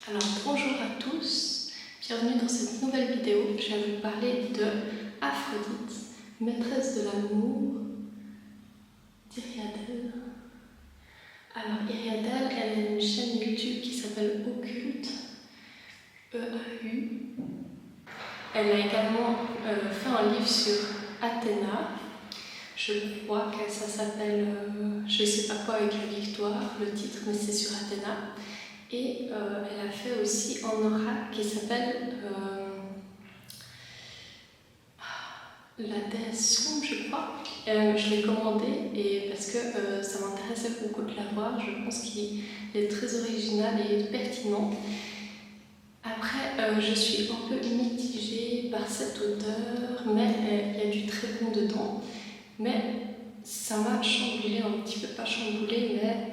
Alors bonjour à tous, bienvenue dans cette nouvelle vidéo. Je vais vous parler de Aphrodite, maîtresse de l'amour d'Iriadèle. Alors Iriadèle, elle a une chaîne YouTube qui s'appelle Occulte, E-A-U. Elle a également fait un livre sur Athéna. Je crois que ça s'appelle, je ne sais pas quoi avec la victoire, le titre, mais c'est sur Athéna. Et elle a fait aussi un oracle qui s'appelle la déesse sombre, je crois. Je l'ai commandé et parce que ça m'intéressait beaucoup de la voir. Je pense qu'il est très original et pertinent. Après, je suis un peu mitigée par cet auteur, mais il y a du très bon dedans. Mais ça m'a chamboulé un petit peu, pas chamboulé, mais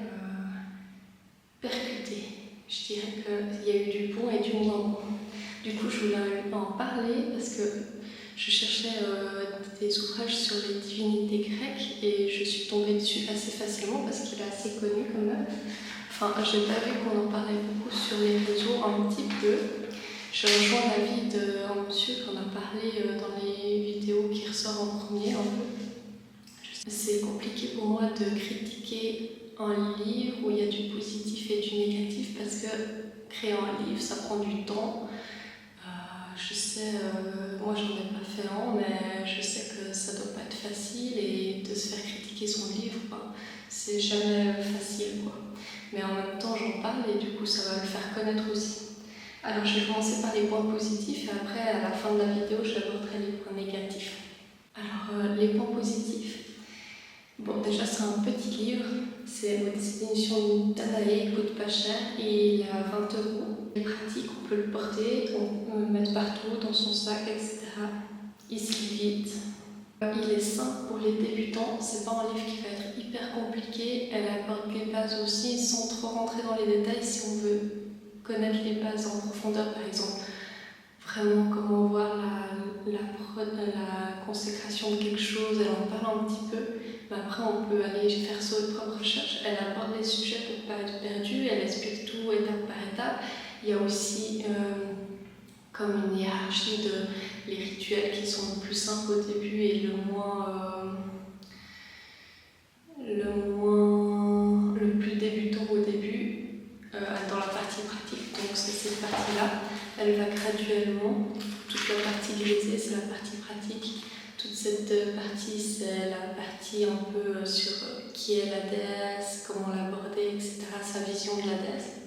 percuté. Je dirais qu'il y a eu du bon et du moins bon. Du coup, je voulais en parler parce que je cherchais des ouvrages sur les divinités grecques et je suis tombée dessus assez facilement parce qu'il est assez connu quand même. Enfin, j'ai pas vu qu'on en parlait beaucoup sur les réseaux, un petit peu. Je rejoins l'avis d'un monsieur qu'on a parlé dans les vidéos qui ressort en premier un peu. C'est compliqué pour moi de critiquer un livre où il y a du positif et du négatif parce que créer un livre, ça prend du temps. Je sais, moi j'en ai pas fait un, mais je sais que ça doit pas être facile et de se faire critiquer son livre, c'est jamais facile, quoi. Mais en même temps, j'en parle et du coup, ça va le faire connaître aussi. Alors, je vais commencer par les points positifs et après, à la fin de la vidéo, j'aborderai les points négatifs. Alors, les points positifs. Bon, déjà, c'est un petit livre, c'est l'édition Danae, il coûte pas cher et il est à 20 €. Il est pratique, on peut le porter, on peut le mettre partout, dans son sac, etc. Il se lit vite. Il est simple pour les débutants, c'est pas un livre qui va être hyper compliqué, elle apporte les bases aussi sans trop rentrer dans les détails si on veut connaître les bases en profondeur, par exemple. Vraiment comment voir la consécration de quelque chose, elle en parle un petit peu. Mais après, on peut aller faire sa propre recherche. Elle aborde les sujets pour ne pas être perdue, elle explique tout étape par étape. Il y a aussi comme une hiérarchie de les rituels qui sont le plus simples au début et le plus débutant au début dans la partie pratique. Donc c'est cette partie-là. Elle va graduellement. Toute la partie grisée, c'est la partie pratique. Toute cette partie, c'est la partie un peu sur qui est la déesse, comment l'aborder, etc., sa vision de la déesse,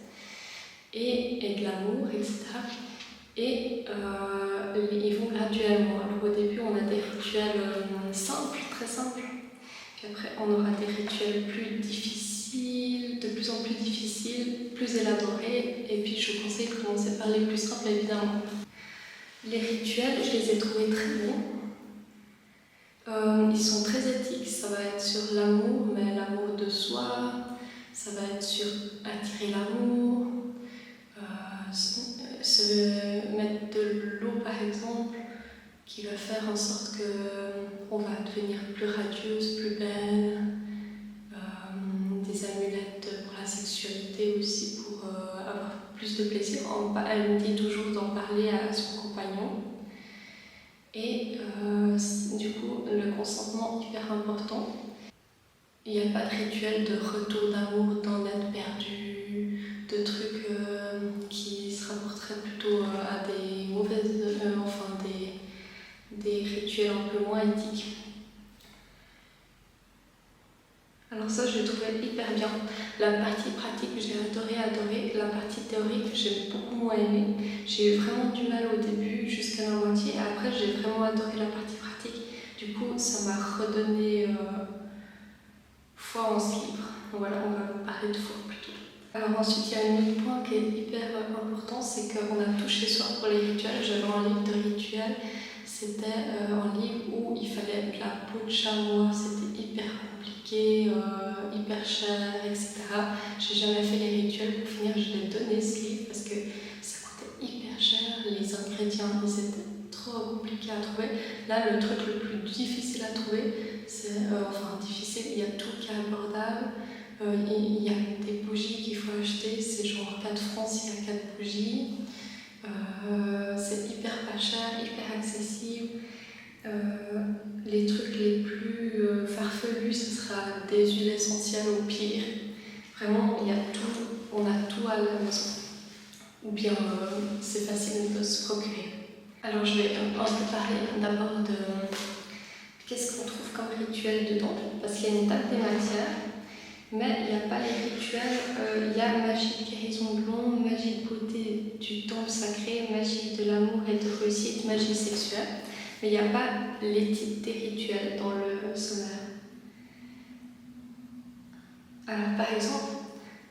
et de l'amour, etc. Et ils vont graduellement. Alors au début, on a des rituels simples, très simples, puis après, on aura des rituels plus difficiles, de plus en plus difficiles, plus élaborés, et puis je vous conseille de commencer par les plus simples, évidemment. Les rituels, je les ai trouvés très bons. Ils sont très éthiques, ça va être sur l'amour, mais l'amour de soi, ça va être sur attirer l'amour, se mettre de l'eau par exemple, qui va faire en sorte qu'on va devenir plus radieuse, plus belle, des amulettes pour la sexualité aussi, pour avoir plus de plaisir. Elle me dit toujours d'en parler à son compagnon. Et du coup, le consentement hyper important. Il n'y a pas de rituel de retour d'amour, d'en être perdu, de trucs qui se rapporteraient plutôt à des mauvaises, des rituels un peu moins éthiques. Alors ça, je l'ai trouvé hyper bien. La partie pratique, j'ai adoré. La partie théorique, j'ai beaucoup moins aimé. J'ai eu vraiment du mal au début, jusqu'à la moitié. Après, j'ai vraiment adoré la partie pratique. Du coup, ça m'a redonné foi en ce livre. Voilà, on va parler de foi plutôt. Alors ensuite, il y a un autre point qui est hyper important, c'est qu'on a tout chez soi pour les rituels. J'avais un livre de rituels, c'était un livre où il fallait de la peau de chamois, c'était hyper compliqué, hyper cher, etc. J'ai jamais fait les rituels, pour finir je l'ai donné ce livre parce que ça coûtait hyper cher, les ingrédients ils étaient trop compliqués à trouver. Là, le truc le plus difficile à trouver, c'est, difficile, il y a tout qui est abordable. Il y a des bougies qu'il faut acheter, c'est genre 4 francs s'il y a 4 bougies. C'est hyper pas cher, hyper accessible. Les trucs les plus farfelus, ce sera des huiles essentielles au pire. Vraiment, il y a tout, on a tout à la maison. Ou bien c'est facile de se procurer. Alors je vais un peu parler d'abord de qu'est-ce qu'on trouve comme rituel dedans, parce qu'il y a une table des matières, mais il n'y a pas les rituels, il y a magie de guérison de l'ombre, magie de beauté du temple sacré, magie de l'amour et de réussite, magie sexuelle, mais il n'y a pas les types des rituels dans le sommaire. Alors par exemple,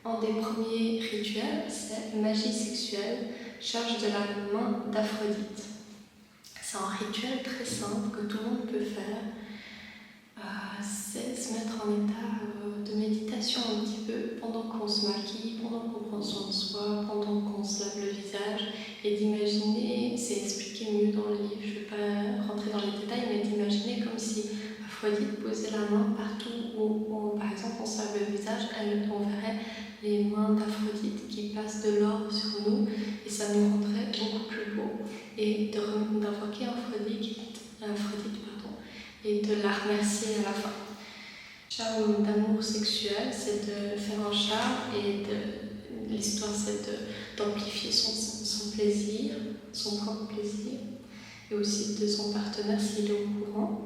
un des premiers rituels, c'est magie sexuelle, charge de la main d'Aphrodite. C'est un rituel très simple que tout le monde peut faire. C'est se mettre en état de méditation un petit peu pendant qu'on se maquille, pendant qu'on prend soin de soi, pendant qu'on se lave le visage, et d'imaginer, c'est expliqué mieux dans le livre, je ne vais pas rentrer dans les détails, mais d'imaginer comme si Aphrodite posait la main partout où par exemple, on se lave le visage, on verrait les mains d'Aphrodite qui passent de l'or sur nous, et ça nous rendrait beaucoup plus beau, et d'invoquer Aphrodite, et de la remercier à la fin. Charme d'amour sexuel, c'est de faire un charme, et l'histoire c'est d'amplifier son plaisir, son propre plaisir, et aussi de son partenaire s'il est au courant.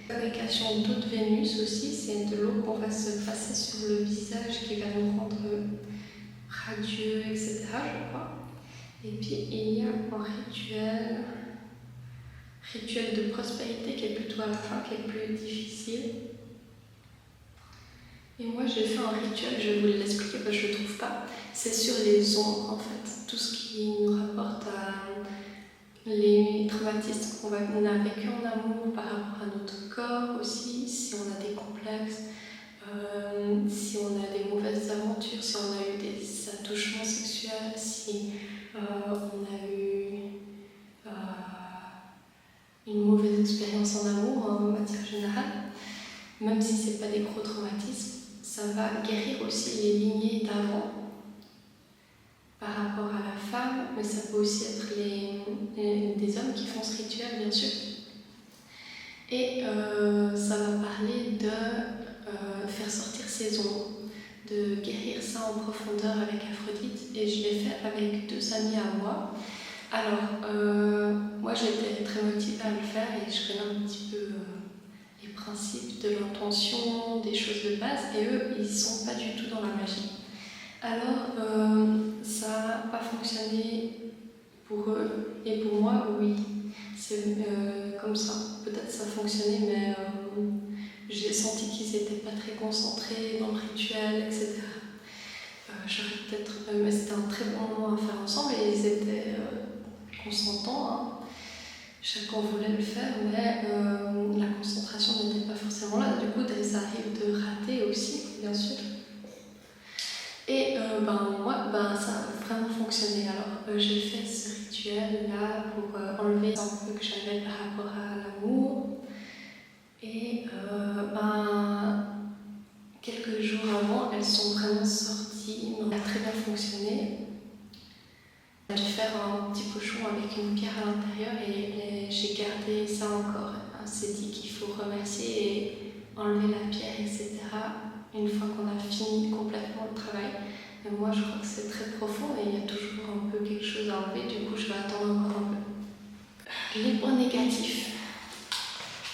Fabrication d'eau de Vénus aussi, c'est de l'eau qu'on va se passer sur le visage qui va nous rendre radieux, etc. je crois. Et puis il y a un rituel de prospérité qui est plutôt à la fin, qui est plus difficile. Et moi j'ai fait un rituel, je vais vous l'expliquer parce que je ne le trouve pas. C'est sur les ombres en fait, tout ce qui nous rapporte à les traumatismes qu'on a vécu en amour par rapport à notre corps aussi, si on a des complexes, si on a des mauvaises aventures, si on a eu des attouchements sexuels, si on a eu une mauvaise expérience en amour en matière générale, même si ce n'est pas des gros traumatismes, ça va guérir aussi les lignées d'avant par rapport à la femme, mais ça peut aussi être des hommes qui font ce rituel, bien sûr. Et ça va parler de faire sortir ses ombres, de guérir ça en profondeur avec Aphrodite, et je l'ai fait avec 2 amis à moi. Alors, moi j'étais très motivée à le faire et je connais un petit peu les principes de l'intention, des choses de base, et eux, ils ne sont pas du tout dans la magie. Alors, ça n'a pas fonctionné pour eux, et pour moi, oui. C'est comme ça. Peut-être ça fonctionnait, mais j'ai senti qu'ils n'étaient pas très concentrés dans le rituel, etc. Mais c'était un très bon moment à faire ensemble, et ils étaient consentants. Hein. Chacun voulait le faire, mais la concentration n'était pas forcément là. Du coup, ça arrive de rater aussi, bien sûr. Et moi, ça a vraiment fonctionné. Alors, j'ai fait ce rituel-là pour enlever un peu que j'avais par rapport à l'amour. Et quelques jours avant, elles sont vraiment sorties. Ça a très bien fonctionné. J'ai dû faire un petit pochon avec une pierre à l'intérieur et j'ai gardé ça encore. C'est dit qu'il faut remercier et enlever la pierre, etc. une fois qu'on a fini complètement le travail. Mais moi, je crois que c'est très profond et il y a toujours un peu quelque chose à enlever. Du coup, je vais attendre encore un peu. Les points négatifs.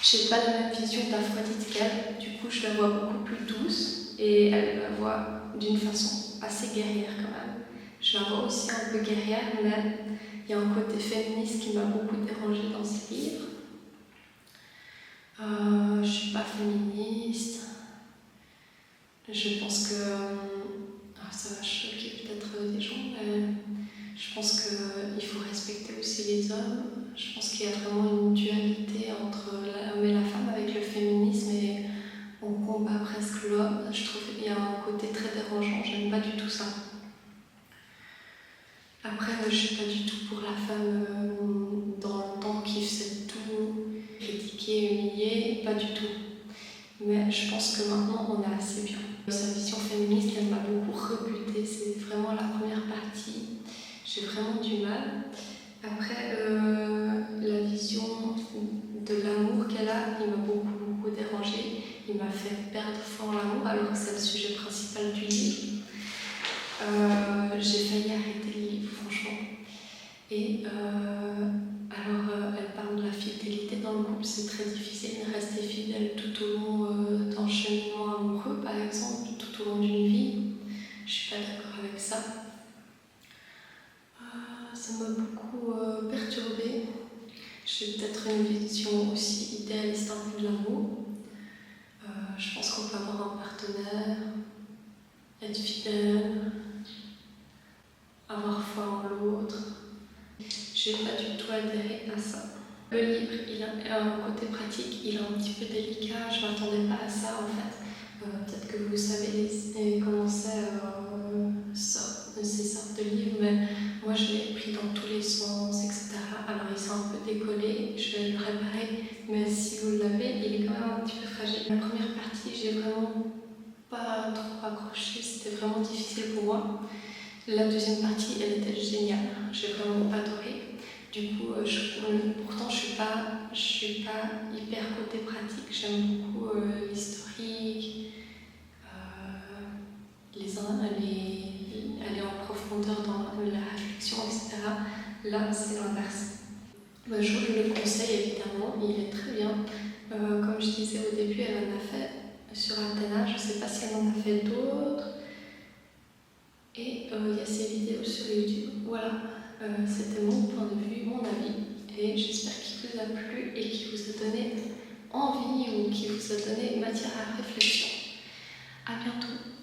Je n'ai pas la même vision d'Aphrodite qu'elle. Du coup, je la vois beaucoup plus douce et elle la voit d'une façon assez guerrière quand même. Je la vois aussi un peu guerrière, mais il y a un côté féministe qui m'a beaucoup dérangée dans ce livre. Je ne suis pas féministe. Je pense que ça va choquer peut-être des gens, mais je pense qu'il faut respecter aussi les hommes. Je pense qu'il y a vraiment une dualité entre l'homme et la femme avec le féminisme et on combat presque l'homme. Je trouve qu'il y a un côté très dérangeant, j'aime pas du tout ça. Après, je ne suis pas du tout pour la femme dans le temps qui fait tout critiquer, humilier, pas du tout. Mais je pense que maintenant on est assez bien. Sa vision féministe, elle m'a beaucoup rebutée. C'est vraiment la première partie. J'ai vraiment du mal. Après, la vision de l'amour qu'elle a, il m'a beaucoup dérangée. Il m'a fait perdre foi en l'amour alors que c'est le sujet principal du livre. J'ai failli arrêter le livre, franchement. Et elle parle de la fidélité dans le couple. C'est très difficile de rester fidèle tout au long d'un cheminement amoureux, par exemple, tout au long d'une vie. Je suis pas d'accord avec ça. Ça m'a beaucoup perturbée. J'ai peut-être une vision aussi idéaliste un peu de l'amour. Je pense qu'on peut avoir un partenaire, être fidèle, avoir foi en l'autre. J'ai pas du tout adhéré à ça. Le livre, il a un côté pratique, il est un petit peu délicat, je m'attendais pas à ça en fait. Peut-être que vous savez comment c'est ces sortes de livres, mais moi je l'ai pris dans tous les sens, etc. Alors il s'est un peu décollé, je vais le réparer, mais si vous l'avez, il est quand même un petit peu fragile. La première partie, j'ai vraiment pas trop accroché, c'était vraiment difficile pour moi. La deuxième partie, elle était géniale, j'ai vraiment adoré. Du coup, pourtant je suis pas hyper côté pratique, j'aime beaucoup l'historique, aller en profondeur dans la réflexion, etc. Là, c'est l'inverse. Je vous le conseille évidemment, il est très bien. Comme je disais au début, elle en a fait sur Athéna, je ne sais pas si elle en a fait d'autres. Et il y a ses vidéos sur YouTube. Voilà, c'était mon point de vue, mon avis. Et j'espère qu'il vous a plu et qu'il vous a donné envie ou qu'il vous a donné matière à réflexion. À bientôt.